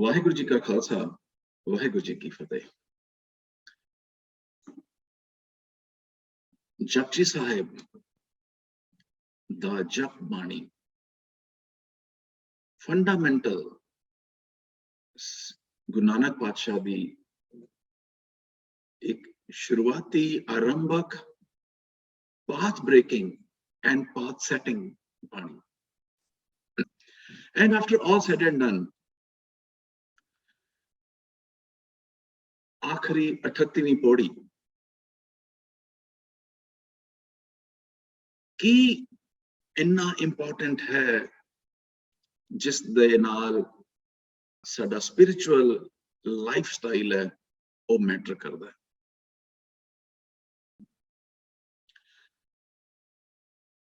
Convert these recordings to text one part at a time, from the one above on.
ਵਾਹਿਗੁਰੂ ਜੀ ਕਾ ਖਾਲਸਾ ਵਾਹਿਗੁਰੂ ਜੀ ਕੀ ਫਤਿਹ। ਜਪਜੀ ਸਾਹਿਬ ਦਾ ਜਪ ਬਾਣੀ ਫੰਡਾਮੈਂਟਲ ਗੁਰੂ ਨਾਨਕ ਪਾਤਸ਼ਾਹ ਦੀ ਇੱਕ ਸ਼ੁਰੂਆਤੀ ਆਰੰਭਕ path breaking and path setting ਬਾਣੀ। And after all said and done, आखिरी 38वीं पौड़ी की इन्ना इंपॉर्टेंट है जिस दे नाल साडा स्पिरिचुअल लाइफ स्टाइल है वो मैटर करता है।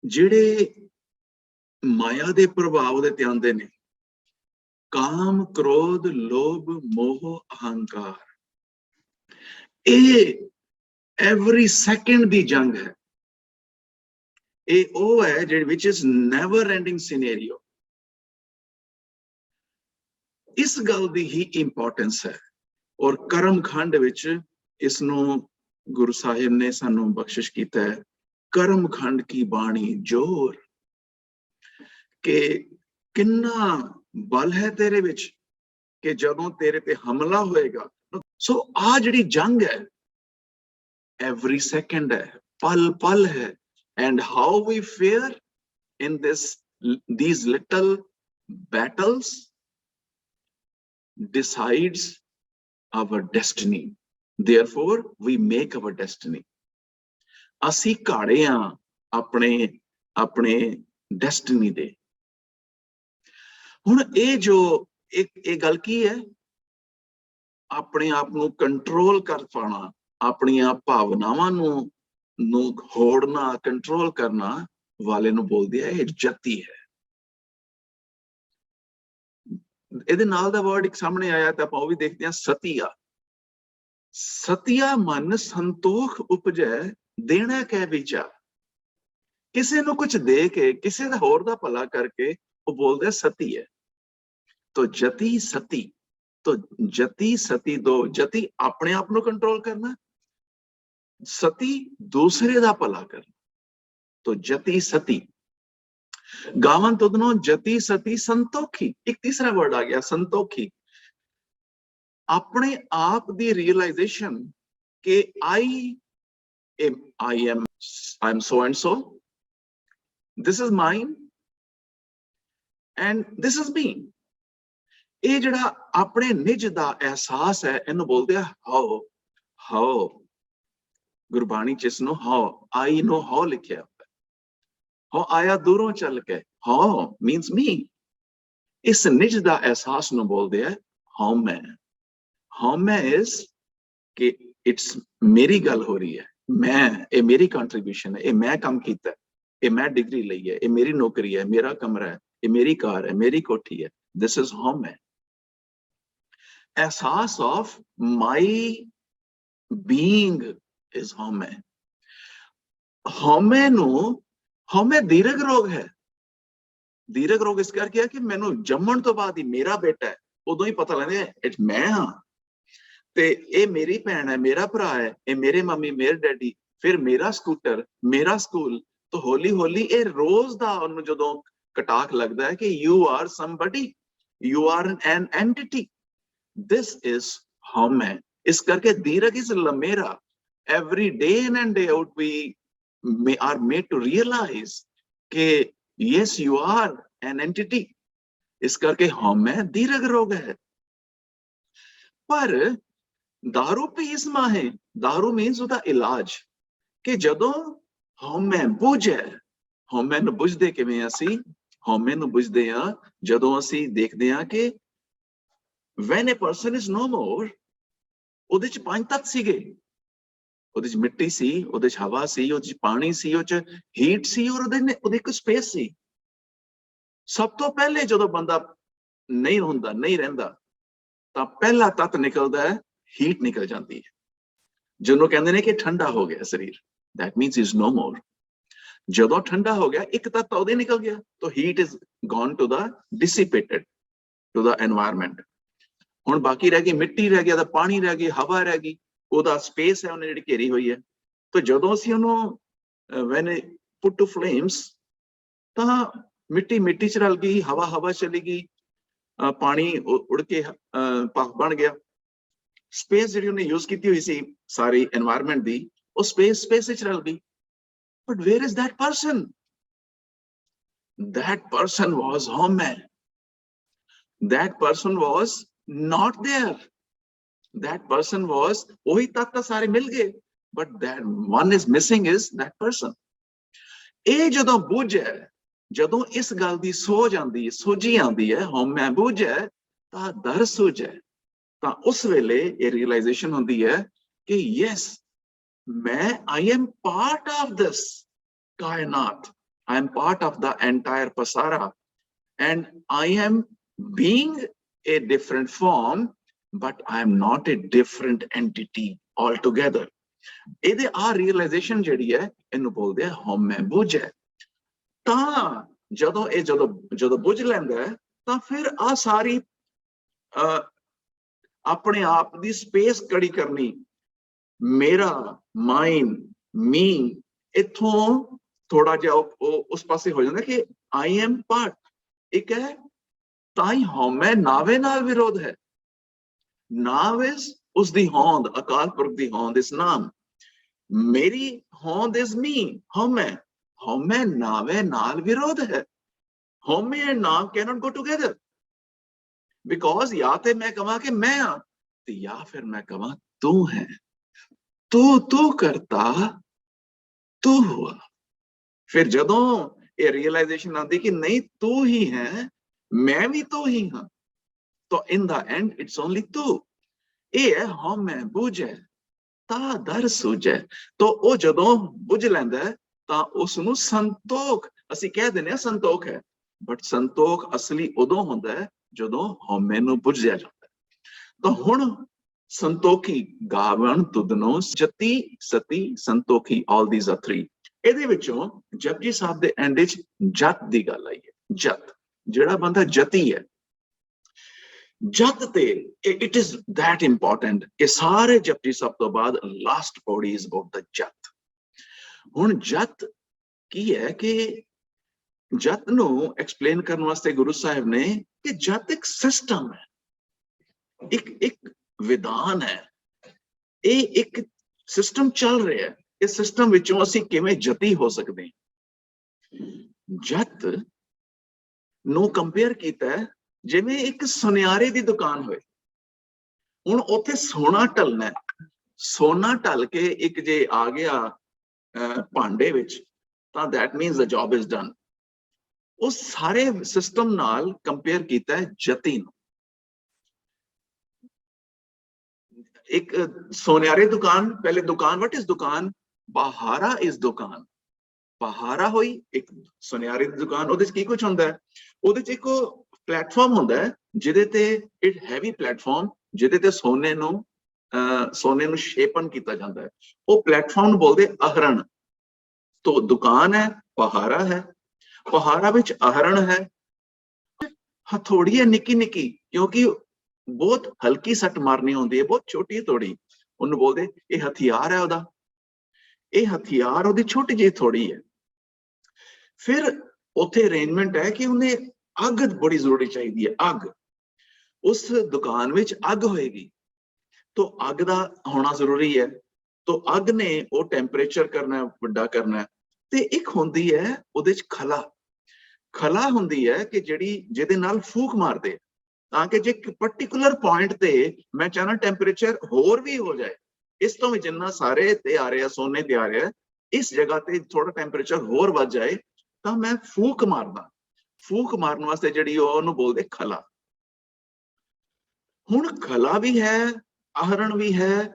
जिहड़े माया दे प्रभाव दे ते आंदे ने काम क्रोध लोभ मोह अहंकार, एवरी सेकंड दी जंग है। ये ओ है which is never ending scenario। इस गल दी ही इंपॉर्टेंस है और कर्म खंड विच इसनों गुरु साहिब ने सानू बख्शिश कीता है। कर्म खंड की बाणी जोर के किन्ना बल है तेरे विच कि जदों तेरे पे हमला होएगा। सो आ जिहड़ी जंग है एवरी सेकंड है, पल पल है। And how we fare in these little battles decides our destiny। Therefore we make our destiny। असी घाड़े हां अपने अपने डेस्टिनी दे। हुण ये जो एक गल की है, अपने आप को कंट्रोल कर पाना, अपनी भावनावां नू होड़ना कंट्रोल करना वाले नू बोल दिया ये जति है। इहदे नाल दा वर्ड एक सामने आया तो आपां भी देखते हैं सतिया। सतिया मन संतोख उपजै देना कै विचार। किसी नू कुछ दे के किसी दा होर दा भला करके वो बोलदे सती है। तो जति सती, तो जति सती दो, जति अपने आप को कंट्रोल करना, सती दूसरे दा भला करना। तो जति सती गावन तुदनो जति सती संतोखी। एक तीसरा वर्ड आ गया संतोखी। अपने आप दी रियलाइजेशन के I am so and so, this is mine and this is me. ये जड़ा अपने निज दा एहसास है इन्हू बोलते हैं हाउ। हाउ गुरबाणी च इसनू हाउ आई नो हाउ लिखिया है। हाउ आया दूरों चल के, हाउ मीन्स मी। इस निज दा एहसास नू बोलते हैं हाउ मैं। हाउ मैं इज कि इट्स मेरी गल हो रही है, मैं, ये मेरी कंट्रीब्यूशन है, ये मैं काम कीता है, ये मैं डिग्री ली है, ये मेरी नौकरी है, मेरा कमरा है, ये मेरी कार है, मेरी कोठी है। दिस इज हाउ मैं। एहसास of my being is how मैं। हौमे नू, हौमे दीर्घ रोग है। दीर्घ रोग इस करके है कि मैनू जम्मण तो बाद ही मेरा बेटा है उदों ही पता लगता है मैं हाँ, ते ये मेरी भैन है, मेरा भरा है, ये मेरे मम्मी मेरे डैडी, फिर मेरा स्कूटर, मेरा स्कूल। तो हौली हौली ये रोज दा उन्होंने जदों कटाक लगता है कि you are somebody, you are an entity. This is how मैं। इस करके दीर्घ इज लमेरा। Every day in and day out we are made to realise के yes you are an entity. इस करके हाउ मैं दीर्घ रोग है। पर दारू पीस माहे, दारू मीन्स उसका इलाज कि जदों हौमे बुझ है। हौमे नू बुझदे किवें असी? हौमे नू बुझदे हां जदों असी देखदे हां कि when a person is no more, ਉਹਦੇ ਚ ਪੰਜ ਤੱਤ ਸੀਗੇ, ਉਹਦੇ ਚ ਮਿੱਟੀ ਸੀ, ਉਹਦੇ ਚ ਹਵਾ ਸੀ, ਉਹਦੇ ਚ ਪਾਣੀ ਸੀ, ਉਹ ਚ ਹੀਟ ਸੀ ਔਰ ਉਹਦੇ ਇੱਕ ਸਪੇਸ ਸੀ। ਸਭ ਤੋਂ ਪਹਿਲੇ ਜਦੋਂ ਬੰਦਾ ਨਹੀਂ ਹੁੰਦਾ, ਨਹੀਂ ਰਹਿੰਦਾ, ਤਾਂ ਪਹਿਲਾ ਤੱਤ ਨਿਕਲਦਾ ਹੈ, ਹੀਟ ਨਿਕਲ ਜਾਂਦੀ ਹੈ। ਜਿਹਨੂੰ ਕਹਿੰਦੇ ਨੇ ਕਿ ਠੰਡਾ ਹੋ ਗਿਆ ਸਰੀਰ, that means is no more। ਜਦੋਂ ਠੰਡਾ ਹੋ ਗਿਆ ਇੱਕ ਤੱਤ ਉਹਦੇ ਨਿਕਲ ਗਿਆ, ਤਾਂ heat is gone to the dissipated to the environment। ਹੁਣ ਬਾਕੀ ਰਹਿ ਗਈ ਮਿੱਟੀ, ਰਹਿ ਗਿਆ ਤਾਂ ਪਾਣੀ, ਰਹਿ ਗਈ ਹਵਾ, ਰਹਿ ਗਈ ਉਹਦਾ ਸਪੇਸ ਹੈ ਉਹਨੇ ਜਿਹੜੀ ਘੇਰੀ ਹੋਈ ਹੈ। ਤਾਂ ਜਦੋਂ ਅਸੀਂ ਉਹਨੂੰ when put to flames ਤਾਂ ਮਿੱਟੀ ਮਿੱਟੀ ਚ ਰਲ ਗਈ, ਹਵਾ ਹਵਾ ਚਲੀ ਗਈ, ਪਾਣੀ ਉੜ ਕੇ ਭਾਫ ਬਣ ਗਿਆ। ਸਪੇਸ ਜਿਹੜੀ ਉਹਨੇ ਯੂਜ਼ ਕੀਤੀ ਹੋਈ ਸੀ ਸਾਰੀ এনवायरमेंट ਦੀ, ਉਹ ਸਪੇਸ ਵਿੱਚ ਰਲ ਗਈ। But where is that person? That person was Homer. That person was not there. That person was, ਉਹੀ ਤੱਤ ਸਾਰੇ ਮਿਲ ਗਏ, but that one is missing is that person. ਇਹ ਜਦੋਂ ਬੁੱਝ ਹੈ, ਜਦੋਂ ਇਸ ਗੱਲ ਦੀ ਸੋਝ ਆਉਂਦੀ ਹੈ, ਸੋਝੀ ਆਉਂਦੀ ਹੈ, ਹਉਮੈ ਬੁੱਝ ਹੈ ਤਾਂ ਦਰ ਸੁਝ ਹੈ, ਤਾਂ ਉਸ ਵੇਲੇ ਇਹ ਰਿਅਲਾਈਜ਼ੇਸ਼ਨ ਹੁੰਦੀ ਹੈ ਕਿ ਯੈਸ, ਮੈਂ I am part of this ਕਾਇਨਾਤ, I am part of the entire pasara, and I am being a different form, but I am not a different entity altogether. ਇਹਦੇ ਆ realization ਜਿਹੜੀ ਹੈ ਇਹਨੂੰ ਬੋਲਦੇ ਆ ਹਉਮੈ ਬੁੱਝ ਹੈ। ਤਾਂ ਜਦੋਂ ਬੁੱਝ ਲੈਂਦਾ ਹੈ ਤਾਂ ਫਿਰ ਆ ਸਾਰੀ ਆਪਣੇ ਆਪ ਦੀ ਸਪੇਸ ਕੜੀ ਕਰਨੀ, ਮੇਰਾ, ਮਾਈਨ, ਮੀ, ਇਥੋਂ ਥੋੜਾ ਜਿਹਾ ਉਸ ਪਾਸੇ ਹੋ ਜਾਂਦਾ ਕਿ ਆਈ ਐਮ ਪਾਰਟ। ਇੱਕ ਹੈ ਤਾਂ ਹੀ ਹਉਮੈ ਨਾਵੇ ਨਾਲ ਵਿਰੋਧ ਹੈ। ਨਾਵ ਇਸ ਉਸ ਦੀ ਹੋਂਦ, ਅਕਾਲ ਪੁਰਖ ਦੀ ਹੋਂਦ, ਇਸ ਨਾਮ। ਮੇਰੀ ਹੋਂਦ ਇਸ ਮੀ, ਹਉਮੈ। ਹਉਮੈ ਨਾਵੇ ਨਾਲ ਵਿਰੋਧ ਹੈ। ਹਉਮੈ ਐਂਡ ਨਾਮ cannot go together, because ਜਾਂ ਤੇ ਮੈਂ ਕਹਾਂ ਕਿ ਮੈਂ ਹਾਂ ਤੇ ਜਾਂ ਫਿਰ ਮੈਂ ਕਹਾਂ ਤੂੰ ਹੈ। ਤੂੰ ਕਰਤਾ ਤੂੰ ਹੁਆ। ਫਿਰ ਜਦੋਂ ਇਹ ਰਿਅਲਾਈਜ਼ੇਸ਼ਨ ਆਉਂਦੀ ਕਿ ਨਹੀਂ ਤੂੰ ਹੀ ਹੈ, ਮੈਂ ਵੀ ਤੂੰ ਹੀ ਹਾਂ, ਤਾਂ ਇਨ ਦਾ ਐਂਡ ਇਟਸ ਓਨਲੀ ਤੂੰ। ਇਹ ਹੈ ਹਉਮੈ ਬੁੱਝ ਹੈ ਤਾਂ ਦਰ ਸੁਝ ਹੈ। ਤਾਂ ਉਹ ਜਦੋਂ ਬੁੱਝ ਲੈਂਦਾ ਤਾਂ ਉਸ ਨੂੰ ਸੰਤੋਖ, ਅਸੀਂ ਕਹਿ ਦਿੰਦੇ ਹਾਂ ਸੰਤੋਖ ਹੈ, ਬਟ ਸੰਤੋਖ ਅਸਲੀ ਉਦੋਂ ਹੁੰਦਾ ਹੈ ਜਦੋਂ ਹਉਮੈ ਨੂੰ ਬੁੱਝਿਆ ਜਾਂਦਾ। ਤਾਂ ਹੁਣ ਸੰਤੋਖੀ ਗਾਵਣ ਤੁਧਨੋ ਜਤੀ ਸਤੀ ਸੰਤੋਖੀ, ਆਲ ਥੀਸ ਆਰ 3। ਇਹਦੇ ਵਿੱਚੋਂ ਜਪਜੀ ਸਾਹਿਬ ਦੇ ਐਂਡ ਵਿੱਚ ਜਤ ਦੀ ਗੱਲ ਆਈ ਹੈ। ਜਤ, ਜਿਹੜਾ ਬੰਦਾ ਜਤੀ ਹੈ, ਜਤ ਤੇ ਇਟ ਇਜ਼ ਦੈਟ ਇੰਪੋਰਟੈਂਟ ਕਿ ਸਾਰੇ ਜਪਜੀ ਸਾਹਿਬ ਤੋਂ ਬਾਅਦ ਲਾਸਟ ਪੌੜੀ ਇਜ਼ ਅਬਾਊਟ ਦ ਜਤ। ਹੁਣ ਜਤ ਕੀ ਹੈ ਕਿ ਜਤ ਨੂੰ ਐਕਸਪਲੇਨ ਕਰਨ ਵਾਸਤੇ ਗੁਰੂ ਸਾਹਿਬ ਨੇ ਕਿ ਜਤ ਇੱਕ ਸਿਸਟਮ ਹੈ, ਇੱਕ ਵਿਧਾਨ ਹੈ, ਇਹ ਇੱਕ ਸਿਸਟਮ ਚੱਲ ਰਿਹਾ ਹੈ। ਇਸ ਸਿਸਟਮ ਵਿੱਚੋਂ ਅਸੀਂ ਕਿਵੇਂ ਜਤੀ ਹੋ ਸਕਦੇ ਹਾਂ। ਜਤ ਨੂੰ ਕੰਪੇਅਰ ਕੀਤਾ ਜਿਵੇਂ ਇੱਕ ਸੁਨਿਆਰੇ ਦੀ ਦੁਕਾਨ ਹੋਏ। ਹੁਣ ਉੱਥੇ ਸੋਨਾ ਢਲਣਾ, ਸੋਨਾ ਢਲ ਕੇ ਇੱਕ ਜੇ ਆ ਗਿਆ ਭਾਂਡੇ ਵਿੱਚ ਤਾਂ that means the job is done। ਉਸ ਸਾਰੇ ਸਿਸਟਮ ਨਾਲ ਕੰਪੇਅਰ ਕੀਤਾ ਜਤੀ ਨੂੰ। ਇੱਕ ਸੋਨਿਆਰੇ ਦੁਕਾਨ, ਪਹਿਲੇ ਦੁਕਾਨ, what is ਦੁਕਾਨ? ਬਹਾਰਾ ਇਸ ਦੁਕਾਨ। ਬਹਾਰਾ ਹੋਈ ਇੱਕ ਸੁਨਿਆਰੇ ਦੀ ਦੁਕਾਨ। ਉਹਦੇ ਚ ਕੀ ਕੁਝ ਹੁੰਦਾ ਹੈ? ਉਹਦੇ ਚ ਇੱਕ ਪਲੇਟਫਾਰਮ ਹੁੰਦਾ ਹੈ ਜਿਹਦੇ ਤੇ ਇੱਕ ਹੈਵੀ ਪਲੇਟਫਾਰਮ, ਜਿਹਦੇ ਤੇ ਸੋਨੇ ਨੂੰ ਸ਼ੇਪਨ ਕੀਤਾ ਜਾਂਦਾ ਹੈ। ਉਹ ਪਲੇਟਫਾਰਮ ਨੂੰ ਬੋਲਦੇ ਅਹਰਣ। ਤੋਂ ਦੁਕਾਨ ਹੈ, ਪਹਾਰਾ ਹੈ, ਪਹਾਰਾ ਵਿੱਚ ਅਹਰਣ ਹੈ। ਹਥੌੜੀ ਹੈ ਨਿੱਕੀ ਨਿੱਕੀ, ਕਿਉਂਕਿ ਬਹੁਤ ਹਲਕੀ ਸੱਟ ਮਾਰਨੀ ਹੁੰਦੀ ਹੈ, ਬਹੁਤ ਛੋਟੀ ਹਥੌੜੀ, ਉਹਨੂੰ ਬੋਲਦੇ ਇਹ ਹਥਿਆਰ ਹੈ ਉਹਦਾ। ਇਹ ਹਥਿਆਰ ਉਹਦੀ ਛੋਟੀ ਜਿਹੀ ਥੋੜੀ ਹੈ। ਫਿਰ ਉੱਥੇ ਅਰੇਂਜਮੈਂਟ ਹੈ ਕਿ ਉਹਨੇ ਅੱਗ ਬੜੀ ਜ਼ਰੂਰੀ ਚਾਹੀਦੀ ਹੈ। ਅੱਗ, ਉਸ ਦੁਕਾਨ ਵਿੱਚ ਅੱਗ ਹੋਏਗੀ ਤਾਂ ਅੱਗ ਦਾ ਹੋਣਾ ਜ਼ਰੂਰੀ ਹੈ। ਤਾਂ ਅੱਗ ਨੇ ਉਹ ਟੈਂਪਰੇਚਰ ਕਰਨਾ, ਵੱਡਾ ਕਰਨਾ। ਤੇ ਇੱਕ ਹੁੰਦੀ ਹੈ ਉਹਦੇ ਚ ਖਲਾ। ਖਲਾ ਹੁੰਦੀ ਹੈ ਕਿ ਜਿਹਦੇ ਨਾਲ ਫੂਕ ਮਾਰਦੇ ਤਾਂ ਕਿ ਜੇ ਪਾਰਟਿਕੂਲਰ ਪੁਆਇੰਟ ਤੇ ਮੈਂ ਚਾਹਨਾ ਟੈਂਪਰੇਚਰ ਹੋਰ ਵੀ ਹੋ ਜਾਏ, ਇਸ ਤੋਂ ਵੀ ਜਿੰਨਾ ਸਾਰੇ ਤੇ ਆ ਰਿਹਾ, ਸੋਨੇ ਤੇ ਆ ਰਿਹਾ, ਇਸ ਜਗ੍ਹਾ ਤੇ ਥੋੜਾ ਟੈਂਪਰੇਚਰ ਹੋਰ ਵੱਧ ਜਾਏ ਤਾਂ ਮੈਂ ਫੂਕ ਮਾਰਦਾ। ਫੂਕ ਮਾਰਨ ਵਾਸਤੇ ਜਿਹੜੀ ਉਹਨੂੰ ਬੋਲਦੇ ਖਲਾ। ਹੁਣ ਖਲਾ ਵੀ ਹੈ, ਆਹਰਣ ਵੀ ਹੈ।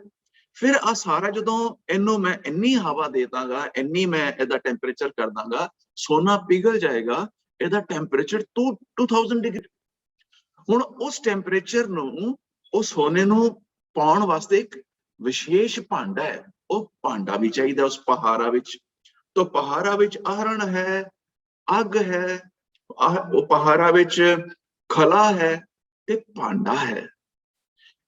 ਫਿਰ ਆ ਸਾਰਾ ਜਦੋਂ ਇਹਨੂੰ ਮੈਂ ਇੰਨੀ ਹਵਾ ਦੇ ਦਾਂਗਾ, ਇੰਨੀ ਮੈਂ ਇਹਦਾ ਟੈਂਪਰੇਚਰ ਕਰ ਦਾਂਗਾ, ਸੋਨਾ ਪਿਘਲ ਜਾਏਗਾ। ਇਹਦਾ ਟੈਂਪਰੇਚਰ 2000 ਡਿਗਰੀ। ਹੁਣ ਉਸ ਟੈਂਪਰੇਚਰ ਨੂੰ, ਉਹ ਸੋਨੇ ਨੂੰ ਪਾਉਣ ਵਾਸਤੇ ਇੱਕ ਵਿਸ਼ੇਸ਼ ਭਾਂਡਾ ਹੈ। ਉਹ ਭਾਂਡਾ ਵੀ ਚਾਹੀਦਾ ਉਸ ਪਹਾਰਾ ਵਿੱਚ। ਤਾਂ ਪਹਾਰਾ ਵਿੱਚ ਆਹਰਣ ਹੈ, ਅੱਗ ਹੈ, ਉਹ ਪਹਾਰਾ ਵਿੱਚ ਖਲਾ ਹੈ ਤੇ ਭਾਂਡਾ ਹੈ।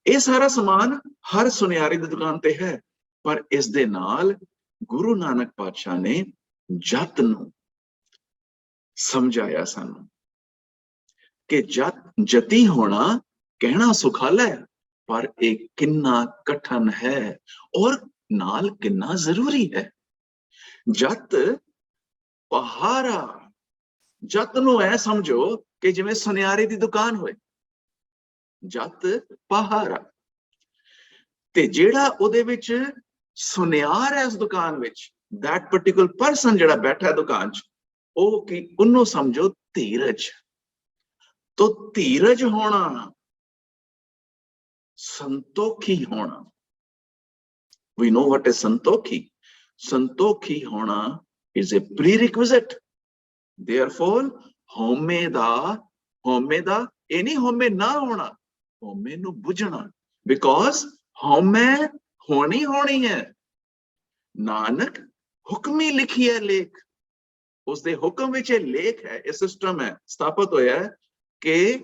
ਇਹ ਸਾਰਾ ਸਮਾਨ ਹਰ ਸੁਨਿਆਰੇ ਦੀ ਦੁਕਾਨ ਤੇ ਹੈ, ਪਰ ਇਸ ਦੇ ਨਾਲ ਗੁਰੂ ਨਾਨਕ ਪਾਤਸ਼ਾਹ ਨੇ ਜਤ ਨੂੰ ਸਮਝਾਇਆ ਸਾਨੂੰ ਕਿ ਜਤੀ ਹੋਣਾ ਕਹਿਣਾ ਸੁਖਾਲਾ ਹੈ, ਪਰ ਇਹ ਕਿੰਨਾ ਕਠਨ ਹੈ ਔਰ ਨਾਲ ਕਿੰਨਾ ਜ਼ਰੂਰੀ ਹੈ। ਜਤ ਪਹਾਰਾ, ਜਤ ਨੂੰ ਐ ਸਮਝੋ ਕਿ ਜਿਵੇਂ ਸੁਨਿਆਰੇ ਦੀ ਦੁਕਾਨ ਹੋਏ, ਜਤ ਪਹਾਰਾ, ਤੇ ਜਿਹੜਾ ਉਹਦੇ ਵਿੱਚ ਸੁਨਿਆਰ ਹੈ ਉਸ ਦੁਕਾਨ ਵਿੱਚ, that particular person ਜਿਹੜਾ ਬੈਠਾ ਦੁਕਾਨ 'ਚ, ਉਹ ਕੀ, ਉਹਨੂੰ ਸਮਝੋ ਧੀਰਜ। ਤੋ ਧੀਰਜ ਹੋਣਾ, ਸੰਤੋਖੀ ਹੋਣਾ, we know what is ਸੰਤੋਖੀ। ਸੰਤੋਖੀ ਹੋਣਾ is a prerequisite। therefore ਹਉਮੈ ਦਾ ਇਹ ਨਹੀਂ ਹਉਮੈ ਨਾ ਹੋਣਾ, ਹਉਮੈ ਨੂੰ ਬੁਝਣਾ, because ਹਉਮੈ ਹੋਣੀ ਹੈ। ਨਾਨਕ ਹੁਕਮੀ ਲਿਖੀ ਹੈ ਲੇਖ, ਉਸਦੇ ਹੁਕਮ ਵਿੱਚ ਇਹ ਲੇਖ ਹੈ, ਇਹ ਸਿਸਟਮ ਹੈ, ਸਥਾਪਿਤ ਹੋਇਆ ਹੈ ਕਿ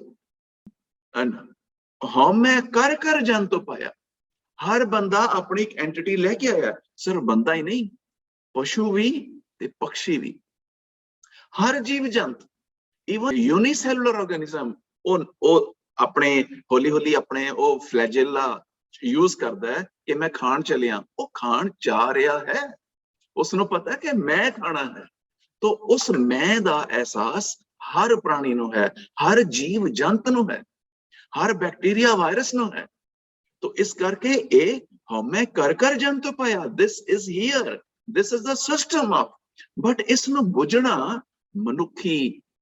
ਹਉਮੈ ਕਰ ਜਨ ਤੋਂ ਪਾਇਆ। ਹਰ ਬੰਦਾ ਆਪਣੀ ਇੱਕ ਐਂਟੀਟੀ ਲੈ ਕੇ ਆਇਆ, ਸਿਰਫ ਬੰਦਾ ਹੀ ਨਹੀਂ, ਪਸ਼ੂ ਵੀ ਤੇ ਪਕਸ਼ੀ ਵੀ, ਹਰ ਜੀਵ ਜੰਤ, ਇਵਨ ਯੂਨੀਸੈਲੂਲਰ ਆਰਗੈਨਿਜ਼ਮ, ਉਹ ਆਪਣੇ ਹੌਲੀ ਆਪਣੇ ਉਹ ਫਲੈਜੇਲਾ ਯੂਜ਼ ਕਰਦਾ ਹੈ ਕਿ ਮੈਂ ਖਾਣ ਚੱਲਿਆ, ਉਹ ਖਾਣ ਜਾ ਰਿਹਾ ਹੈ, ਉਸਨੂੰ ਪਤਾ ਕਿ ਮੈਂ ਖਾਣਾ ਹੈ। तो उस मैं ਦਾ एहसास हर प्राणी ਨੂੰ है, हर जीव जंत ਨੂੰ है, हर बैक्टीरिया वायरस ਨੂੰ है। तो इस करके ਇਹ ਹਉਮੈ कर जन तो पाया, this is here, this is the system of, but ਇਸ ਨੂੰ ਬੁਝਣਾ ਮਨੁੱਖੀ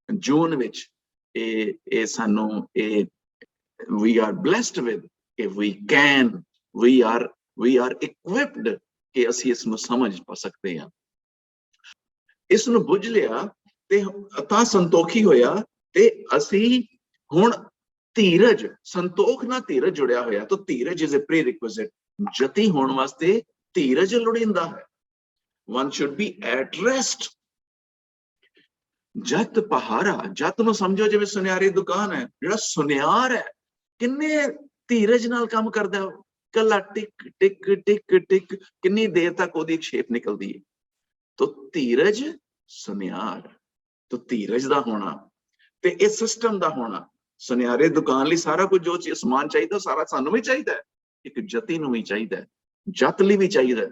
ਜੂਨ ਵਿੱਚ ਇਹ ਸਾਨੂੰ ਇਹ we are blessed with, if we can, we are equipped ਕਿ ਅਸੀਂ ਇਸ ਨੂੰ ਸਮਝ ਪਾ ਸਕਦੇ ਹਾਂ। ਇਸ ਨੂੰ ਬੁੱਝ ਲਿਆ ਤੇ ਤਾਂ ਸੰਤੋਖੀ ਹੋਇਆ, ਤੇ ਅਸੀਂ ਹੁਣ ਧੀਰਜ, ਸੰਤੋਖ ਨਾਲ ਧੀਰਜ ਜੁੜਿਆ ਹੋਇਆ। ਤਾਂ ਧੀਰਜ ਇਜ਼ ਅ ਪ੍ਰੀਰਿਕੁਇਜ਼ਿਟ, ਜਤੀ ਹੋਣ ਵਾਸਤੇ ਧੀਰਜ ਲੋੜੀਂਦਾ ਹੈ। one should be at rest। ਜਤ ਪਹਾਰਾ, ਜਤ ਨੂੰ ਸਮਝੋ ਜਿਵੇਂ ਸੁਨਿਆਰੀ ਦੁਕਾਨ ਹੈ, ਜਿਹੜਾ ਸੁਨਿਆਰ ਹੈ ਕਿੰਨੇ ਧੀਰਜ ਨਾਲ ਕੰਮ ਕਰਦਾ ਹੈ, ਕੱਲਾ ਟਿਕ ਟਿਕ ਟਿਕ ਟਿਕ, ਕਿੰਨੀ ਦੇਰ ਤੱਕ ਉਹਦੀ ਸ਼ੇਪ ਨਿਕਲਦੀ ਹੈ। तो ਧੀਰਜ ਸੁਨਿਆਰ, तो ਧੀਰਜ ਦਾ ਹੋਣਾ ਤੇ ਇਹ ਸਿਸਟਮ ਦਾ ਹੋਣਾ। ਸੁਨਿਆਰੇ ਦੁਕਾਨ ਲਈ ਸਾਰਾ ਕੁਝ ਜੋ ਚੀਜ਼ ਸਮਾਨ ਚਾਹੀਦਾ, ਸਾਰਾ ਸਾਨੂੰ ਵੀ ਚਾਹੀਦਾ ਹੈ, ਇੱਕ ਜਤੀ ਨੂੰ ਵੀ ਚਾਹੀਦਾ ਹੈ, ਜਤ ਲਈ ਵੀ ਚਾਹੀਦਾ।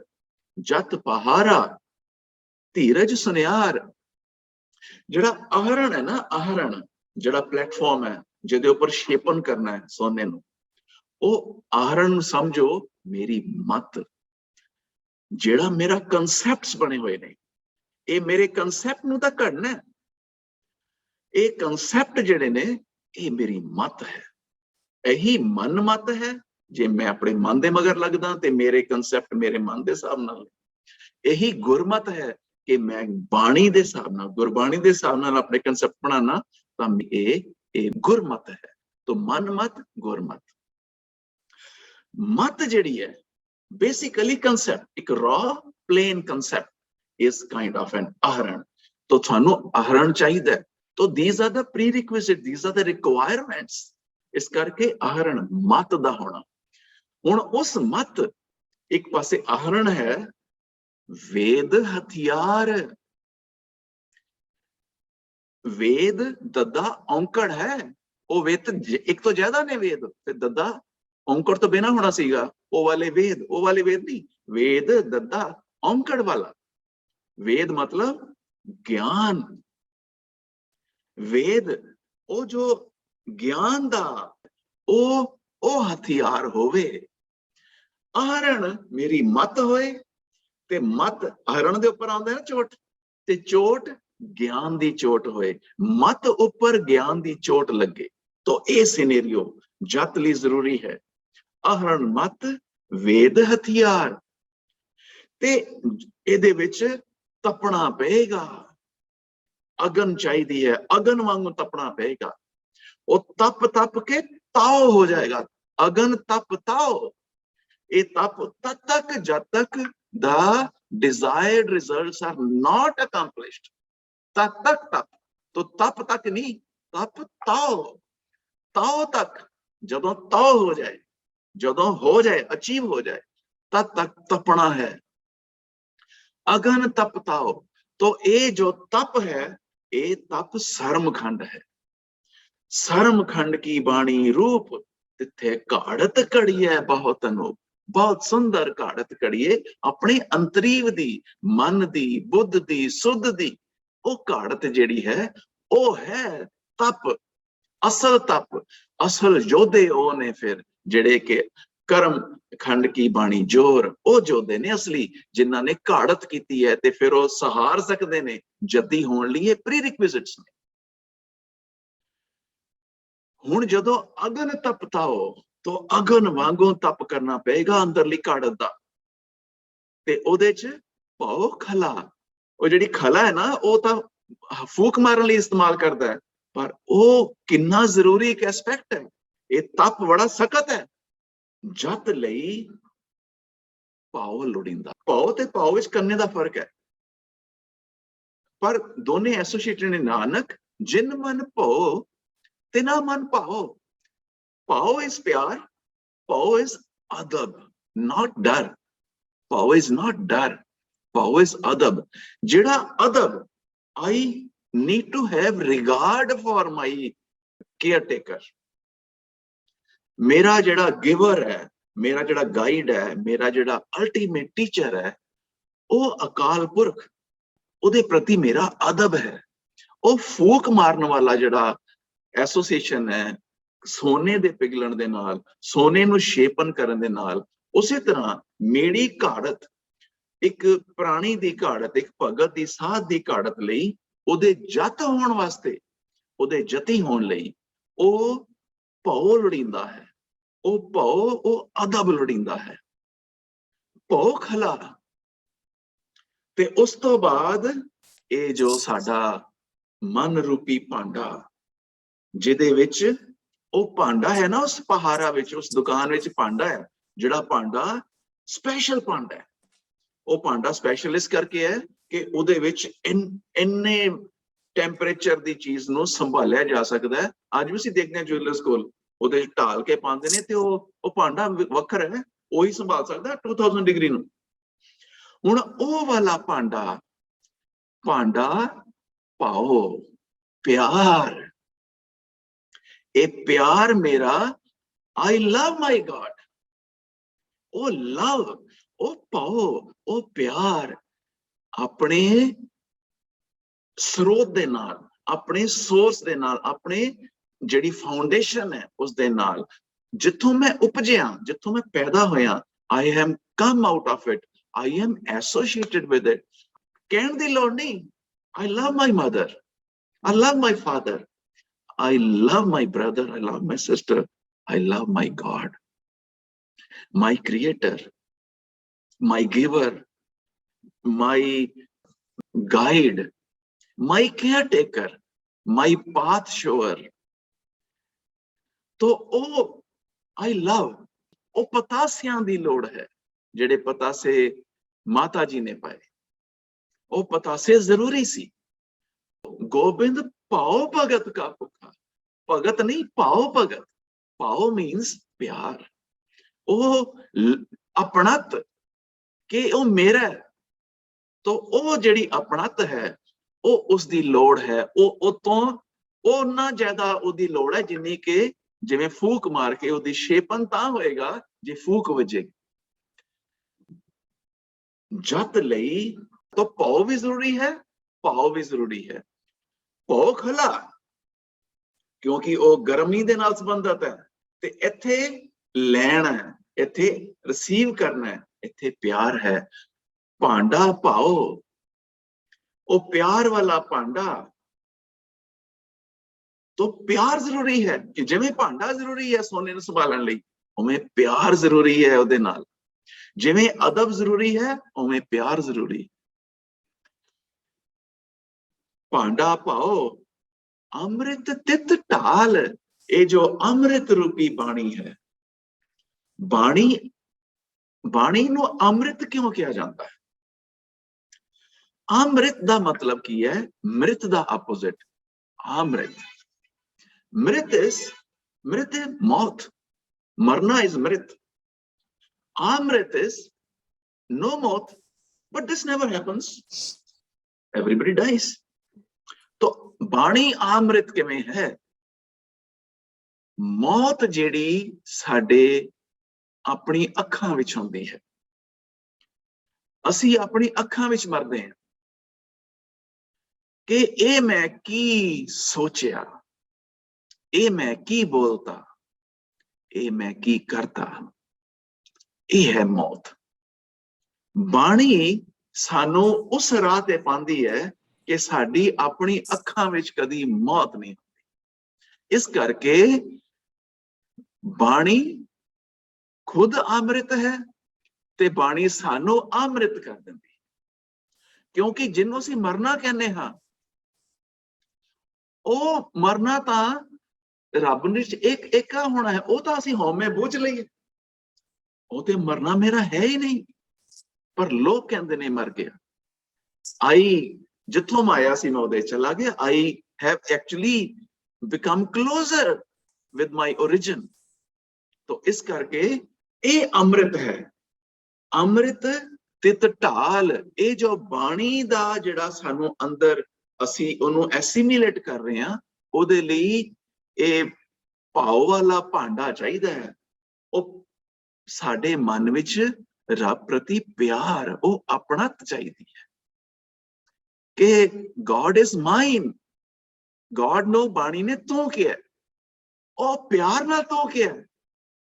ਜਤ ਪਹਾਰਾ, ਧੀਰਜ ਸੁਨਿਆਰ। ਜਿਹੜਾ ਆਹਰਣ ਹੈ ਨਾ, ਆਹਰਣ ਜਿਹੜਾ ਪਲੇਟਫਾਰਮ ਹੈ ਜਿਹਦੇ ਉੱਪਰ ਸ਼ੇਪਨ ਕਰਨਾ ਹੈ ਸੋਨੇ ਨੂੰ, ਉਹ ਆਹਰਣ ਨੂੰ ਸਮਝੋ ਮੇਰੀ ਮਤ, ਜਿਹੜਾ ਮੇਰਾ ਕਨਸੈਪਟਸ ਬਣੇ ਹੋਏ ਨੇ, ਇਹ ਮੇਰੇ ਕਨਸੈਪਟ ਨੂੰ ਤਾਂ ਘੜਨਾ ਹੈ। ਇਹ ਕਨਸੈਪਟ ਜਿਹੜੇ ਨੇ ਇਹ ਮੇਰੀ ਮਤ ਹੈ, ਇਹੀ ਮਨ ਮਤ ਹੈ। ਜੇ ਮੈਂ ਆਪਣੇ ਮਨ ਦੇ ਮਗਰ ਲੱਗਦਾ ਤੇ ਮੇਰੇ ਕਨਸੈਪਟ ਮੇਰੇ ਮਨ ਦੇ ਹਿਸਾਬ ਨਾਲ, ਇਹੀ ਗੁਰਮਤ ਹੈ ਕਿ ਮੈਂ ਬਾਣੀ ਦੇ ਹਿਸਾਬ ਨਾਲ, ਗੁਰਬਾਣੀ ਦੇ ਹਿਸਾਬ ਨਾਲ ਆਪਣੇ ਕਨਸੈਪਟ ਬਣਾਉਣਾ, ਤਾਂ ਇਹ ਗੁਰਮਤ ਹੈ। ਤਾਂ ਮਨ ਮਤ, ਗੁਰਮਤ। ਮਤ ਜਿਹੜੀ ਹੈ basically concept, ਇੱਕ raw plain concept is kind of an ahran। तो थानू ahran चाहिए, तो these are the prerequisites, these are the requirements। इस करके ahran मत दा होना। हुण उस मत, एक पासे ahran है, वेद हथियार, वेद दद्दा औंकड़ है, वो वेद एक तो ज्यादा ने वेद ते दद्दा औंकड़ तो बिना होना सीगा, वो वाले वेद नहीं, वेद दद्दा औंकड़ वाला। वेद मतलब ज्ञान, वेद ओ जो ज्ञान दा ओ हथियार होवे। आहरण मेरी मत होए, ते मत आहरण दे ऊपर आंदा है ना चोट, ते चोट ज्ञान दी चोट होए, मत ऊपर ज्ञान दी चोट लगे। तो ये सिनेरियो जत ਲਈ ਜ਼ਰੂਰੀ ਹੈ। आहरण मत, वेद हथियार, ते ਇਹਦੇ ਵਿੱਚ ਤਪਣਾ ਪਏਗਾ, ਅਗਨ ਚਾਹੀਦੀ ਹੈ, ਅਗਨ ਵਾਂਗੂ ਤਪਣਾ ਪਏਗਾ। ਉਹ ਤਪ ਕੇ ਤਾਓ ਹੋ ਜਾਏਗਾ, ਅਗਨ ਤਪ ਤਾਓ। ਇਹ ਤਪ ਤਦ ਤੱਕ ਜਦ ਤੱਕ the desired results are not accomplished, तब तक तप। तो तप तक नहीं, तप ताओ, ताओ तक। जब ताओ हो जाए, जदों हो जाए, अचीव हो जाए, तद तक तपना है। अगन तपताओ, तो ये जो तप है, ये तप सरमखंड है। सरमखंड की बाणी रूप, तिथे घाड़त कड़िए बहुत अनूप। बहुत सुंदर घाड़त कड़िए अपने अंतरीव दी, मन दी, बुद्ध दी, सुध दी। वो घाड़त जेड़ी है, वो है तप, असल तप। असल योधे ओ ने फिर जेड़े के कर्म खंड की बाणी जोर, वो योधे ने असली, जिन्हां ने घाड़त कीती है ते फिर वो सहार सकते ने जद्दी होण लई। प्री रिक्विजिट्स ने। हुण जदों अगन तपताओ, तो अगन वांगों तप करना पेगा अंदरली घाड़त दा। ते ओदे च पाओ खला। वो जिहड़ी खला है ना, वो तां फूक मारन लई इस्तेमाल करदा है, पर वो किन्ना जरूरी एक एस्पेक्ट है। ये तप बड़ा सख्त है। जत लई पाओ लोड़ींदा। पाओ ते पाओ विच करने दा फर्क है, पर दोने एसोसिएटेड ने। नानक जिन मन पाओ तिना मन पाओ। पाओ इज प्यार, पाओ इज अदब, नॉट डर। पाओ इज नॉट डर, पाओ इज अदब। जेड़ा अदब, I need to have regard for my caretaker. मेरा जेड़ा गिवर है, मेरा जेड़ा गाइड है, मेरा जेड़ा अल्टीमेट टीचर है, वो अकाल पुरख, उहदे प्रति मेरा अदब है। वो फूक मारन वाला जेड़ा एसोसिएशन है सोने दे पिघलण दे नाल, सोने नूं शेपन करन दे नाल, उसी तरह मेरी घाड़त, एक प्राणी दी घाड़त, एक भगत दी साध दी घाड़त लई, उहदे जत होण वास्ते, उहदे जती होण लई, ओ भौ लोड़ींदा है। ओ भौ, ओ अदब लोड़ींदा है। भौ खला। ते उस तो बाद ये जो साडा मन रूपी भांडा, जिहदे विच वो भांडा है ना, उस पहारा विच, उस दुकान विच भांडा है, जिहड़ा भांडा स्पैशल भांडा है। वो भांडा स्पैशल इस करके है कि उहदे विच इन्ने टैंपरेचर दी चीज नूं संभालिया जा सकदा है। अज भी असीं देखदे हां ज्वेलर्स कोल, उहदे ढाल के पांदे ने, ते वो भांडा वखरा है, ਉਹੀ संभाल सकदा 2000 डिग्री नूं। हुण ਉਹ वाला भांडा पाओ प्यार। ए प्यार मेरा, आई लव माई गॉड। ओ लव, ओ पाओ, ओ प्यार अपने स्रोत दे नाल, अपने सोर्स दे नाल, अपने जिहड़ी फाउंडेशन है उस दे नाल, जिथों मैं उपजिया, जिथों मैं पैदा होया, I am come out of it, I am associated with it. कहण दी लोड़ नहीं, आई love my mother, I love my father, I love my brother, I love my sister, I love my God, my creator, my giver, my guide, my caretaker, my path shower. तो ओ I love, ओ पतासियां दी लोड़ है, जेड़े पतासे माता जी ने पाए। ओ पतासे जरूरी सी। गोबिंद पाओ भगत का भुखा। भगत नहीं, पाओ भगत। पाओ मीन्स प्यार। ओ अपनत कि ओ मेरा है, तो ओ जेड़ी अपनत है, ओ उसदी लोड़ है। ओ तो ओ ना ज्यादा ओदी लोड़ है जिन्नी के जिवें फूक मार के ओदी शेपन तां होएगा जे फूक वजेगी। जत लई तो पाओ भी जरूरी है, पाओ भी जरूरी है। पाओ खला क्योंकि वो गर्मी दे नाल संबंधित है, ते इत्थे लैना है, इत्थे रिसीव करना है, इत्थे प्यार है। भांडा पाओ, वो प्यार वाला भांडा। तो प्यार जरूरी है कि जिवें भांडा जरूरी है सोने नूं संभालण लई, उवें प्यार जरूरी है उहदे नाल। जिवें अदब जरूरी है, उवें प्यार जरूरी। भांडा पाओ अमृत तित ढाल। ये जो अमृत रूपी बाणी है, बाणी, बाणी नूं अमृत क्यों कहा जाता है? अमृत दा मतलब की है? मृत दा अपोजिट अमृत। मृत इज मौत, मरना इज मृत। Amrit is no mauth, but this never happens. Everybody dies. तो बाणी अमृत किवें है? मौत जिहड़ी साडे अपनी अखां विच हुंदी है, ਅਸੀਂ अपनी अखां विच मरदे हां कि ਇਹ मैं की सोचिया, ਇਹ मैं की बोलता, ਇਹ मैं की करता, ਇਹ है मौत। बाणी सानू उस राह ते पांदी है कि साडी अपनी अखां विच कदी मौत नहीं होती। इस करके बाणी खुद अमृत है ते बाणी सानू अमृत कर दिंदी, क्योंकि जिन्हों असीं मरना कहने हाँ, ਉਹ मरना तां रब ने एक एका होना है, वो तो असीं होमे बुझ लईए, वो ते मरना मेरा है ही नहीं। पर लोग कहते ने मर गया। आई जिथों मैं आया सी मैं उदे चला गया। I have actually become closer with my origin. तो इस करके ये अमृत है। अमृत तित ढाल, ये जो बाणी दा जिहड़ा सानू अंदर ਅਸੀਂ ਉਹਨੂੰ ਐਸੀਮੀਲੇਟ ਕਰ ਰਹੇ ਹਾਂ, ਉਹਦੇ ਲਈ ਇਹ ਭਾਵ ਵਾਲਾ ਭਾਂਡਾ ਚਾਹੀਦਾ ਹੈ। ਉਹ ਸਾਡੇ ਮਨ ਵਿੱਚ ਰੱਬ ਪ੍ਰਤੀ ਪਿਆਰ, ਉਹ ਆਪਣਤ ਚਾਹੀਦੀ ਹੈ ਕਿ ਗॉड ਇਜ਼ ਮਾਈਨ। ਗॉड ਨੂੰ ਬਾਣੀ ਨੇ ਤੂੰ ਕਿਹਾ, ਉਹ ਪਿਆਰ ਨਾਲ ਤੂੰ ਕਿਹਾ,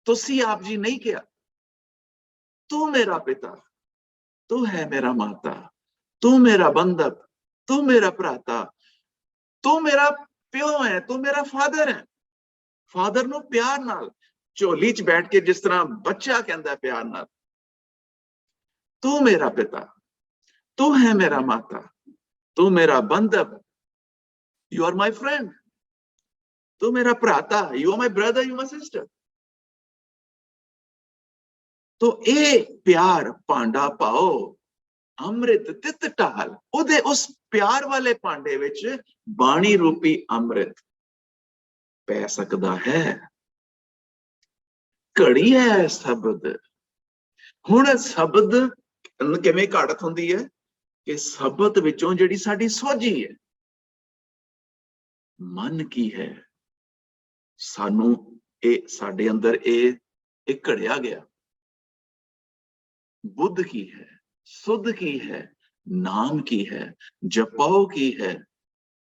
ਤੁਸੀਂ ਆਪ ਜੀ ਨਹੀਂ ਕਿਹਾ। ਤੂੰ ਮੇਰਾ ਪਿਤਾ, ਤੂੰ ਹੈ ਮੇਰਾ ਮਾਤਾ, ਤੂੰ ਮੇਰਾ ਬੰਧਪ, तू मेरा भराता, तू मेरा प्यो है, तू मेरा फादर है। फादर नू प्यार नाल झोली च बैठ के जिस तरह बच्चा कहता है प्यार नाल, तू मेरा पिता, तू है मेरा माता, तू मेरा बंधप, यू आर माई फ्रेंड, तू मेरा भराता, you are my brother, you my sister. तो ये प्यार भांडा पाओ, अमृत तित ढाल, उदे उस प्यार वाले भांडे विच बाणी रूपी अमृत पै सकदा है। घड़ी है शब्द। हुण शब्द किवें घाड़त हुंदी है कि शब्द विचों जिहड़ी साडी सोझी है, मन की है, सानू ए साडे अंदर ए घड़िया गया। बुद्ध की है, सुध की है, नाम की है, जपाओ की है,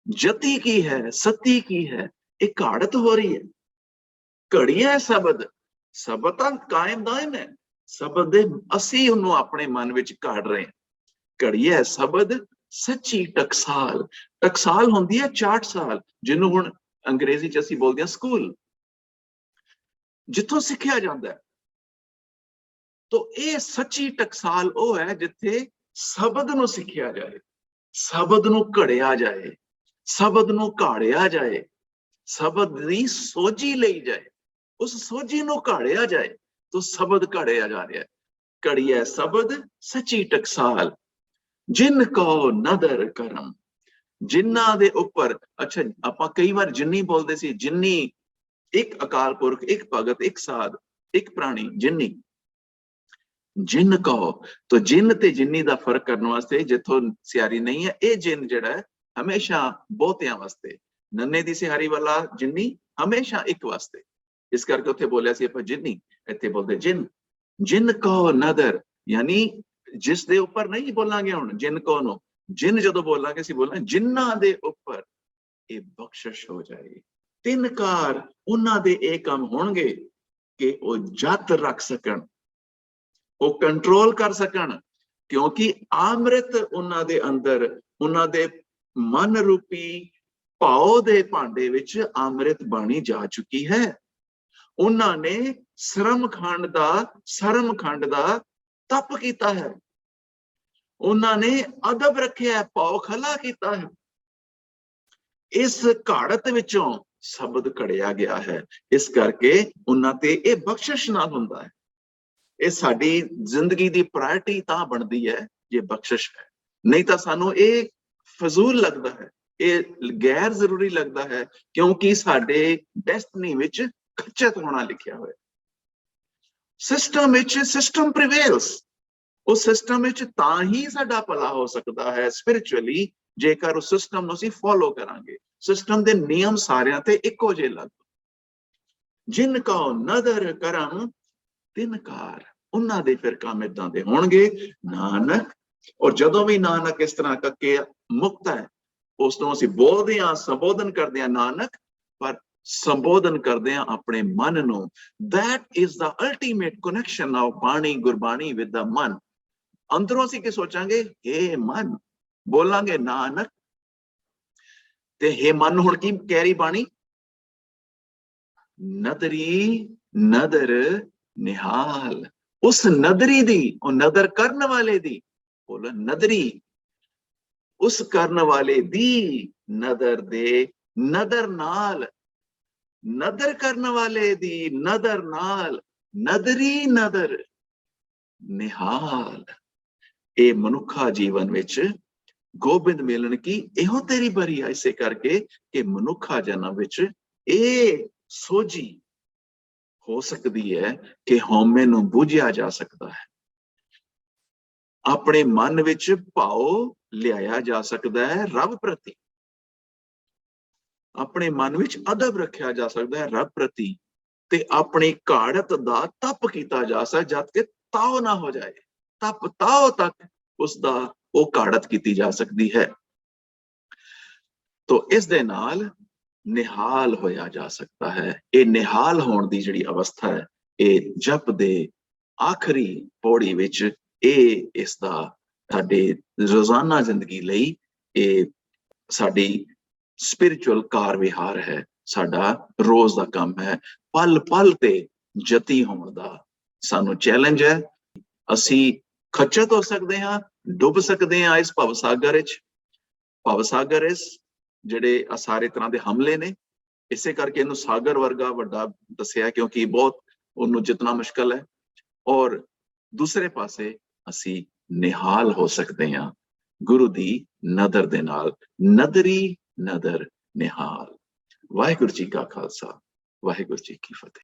जति की है, सती की है। एक घाड़त हो रही है। घड़ी है शब्द, शब्द तो कायम दायम है। शब्द दे असी उन्होंने अपने मन विच घाड़ रहे हैं। घड़ी है शब्द सच्ची टकसाल। टकसाल होंदी है 4 साल, जिन्हों हुण अंग्रेजी च असी बोलते हैं स्कूल, जिथों सिखिया जाता है। तो ये सच्ची टकसाल वो है जिथे शब्द नूं सिखिया जाए, शब्द नूं घड़िया जाए, शब्द नूं घाड़िया जाए, शब्द दी सोझी लई जाए, उस सोझी नूं घाड़िया जाए, तो शब्द घड़िया जा रहा है। घड़ी है शब्द सच्ची टकसाल, जिन को नदर करम, जिन्ना दे उपर। अच्छा आपां कई बार जिन्नी बोलते सी, जिन्नी एक अकाल पुरख, एक भगत, एक साध, एक प्राणी, जिन्नी। जिन कहो तो जिन ते जिन्नी दा फर्क करने वास्ते जिथों सियारी नहीं है, ये जिन जिहड़ा है हमेशा बहुतियां वास्ते, नन्ने दी सियारी वाला जिन्नी हमेशा एक वास्ते। इस करके उत्थे बोलिया सी आपां जिन्नी, इत्थे बोलदे जिन। जिन कहो नदर, यानी जिस दे उपर नहीं बोलांगे हुण जिन कहो नो, जिन जदों बोलांगे सी बोलना जिन्ना दे उपर ये बख्शिश हो जाएगी। 3 कार उन्हां दे ये काम होणगे कि वो जत रख सकण, वो कंट्रोल कर सकन, क्योंकि अमृत उन्हां दे अंदर, उन्हां दे मन रूपी भाव दे भांडे विच अमृत बाणी जा चुकी है। उन्हां ने शर्म खंड दा तप कीता है, उन्हां ने अदब रखिया है, भाव खला कीता है। इस घाड़त विचों शब्द घड़िया गया है। इस करके उन्हां ते ये बख्शिश नाल हुंदा है। ये साडी जिंदगी दी प्रायोरिटी तां बनदी है जे बख्शिश है, नहीं तो सानू ये फजूल लगता है, ये गैर जरूरी लगता है, क्योंकि साडे डेस्टिनी विच खच्चत होना लिखिया होया। System which system prevails. उस सिस्टम विच तां ही साडा भला हो सकता है स्पिरिचुअली, जेकर उस सिस्टम नूं असीं फॉलो करांगे। सिस्टम दे नियम सारियां ते इक्को जिहे लागू। जिन का नदर करम तिन कार, उन्हां दे फिर काम इदां दे होणगे नानक। और जदों भी नानक इस तरह कके मुक्त है, उस ਤੋਂ ਅਸੀਂ ਬੋਲਦੇ ਹਾਂ, ਸੰਬੋਧਨ ਕਰਦੇ ਹਾਂ ਨਾਨਕ, ਪਰ ਸੰਬੋਧਨ ਕਰਦੇ ਹਾਂ ਆਪਣੇ ਮਨ ਨੂੰ। that is the ultimate connection of ਬਾਣੀ ਗੁਰਬਾਣੀ with the ਮਨ। ਅੰਦਰੋਂ ਅਸੀਂ ਕੀ ਸੋਚਾਂਗੇ, हे ਮਨ, ਬੋਲਾਂਗੇ ਨਾਨਕ, ਤੇ हे ਮਨ ਹੁਣ ਕੀ ਕਹਿ ਰਹੀ ਬਾਣੀ, ਨਦਰੀ ਨਦਰ ਨਿਹਾਲ। ਉਸ ਨਦਰੀ ਦੀ, ਉਹ ਨਦਰ ਕਰਨ ਵਾਲੇ ਦੀ, ਬੋਲ ਨਦਰੀ, उस करने वाले दी नदर दे नदर नाल, नदर करने वाले दी नदर नाल, नदरी नदर निहाल। ए मनुखा जीवन विच गोबिंद मिलन की इहो तेरी बरी है, इसे करके कि मनुखा जन्म विच ए सोझी हो सकती है कि हौमे नूं बुझिया जा सकता है, अपने मन विच भाव लियाया जा सकता है रब प्रति, अपने मन विच अदब रखा जा सकता है रब प्रति, ते अपनी घाड़त दा तप किया जा सकता, जद कि ताव ना हो जाए, तप ताव तक उसदा वो घाड़त की जा सकती है। तो इस दे नाल निहाल होया जा सकता है। ये निहाल होने की जिहड़ी अवस्था है, ये जप दे आखिरी पौड़ी विच इसदा साडे रोजाना जिंदगी लई ये साडी स्पिरिचुअल कार विहार है, साडा रोज दा काम है। पल पल ते जती होण दा सानू चैलेंज है। असी खचत हो सकते हाँ, डुब सकते हैं इस भवसागर विच। भवसागर इस जिहड़े सारे तरह के हमले ने, इसे करके इनू सागर वर्गा वड्डा दसिया, क्योंकि बहुत उन्नू जितना मुश्किल है। और दूसरे पासे असी निहाल हो सकते हैं गुरु दी नदर दे नाल, नदरी नदर निहाल। वाहिगुरू जी का खालसा, वाहिगुरू जी की फतेह।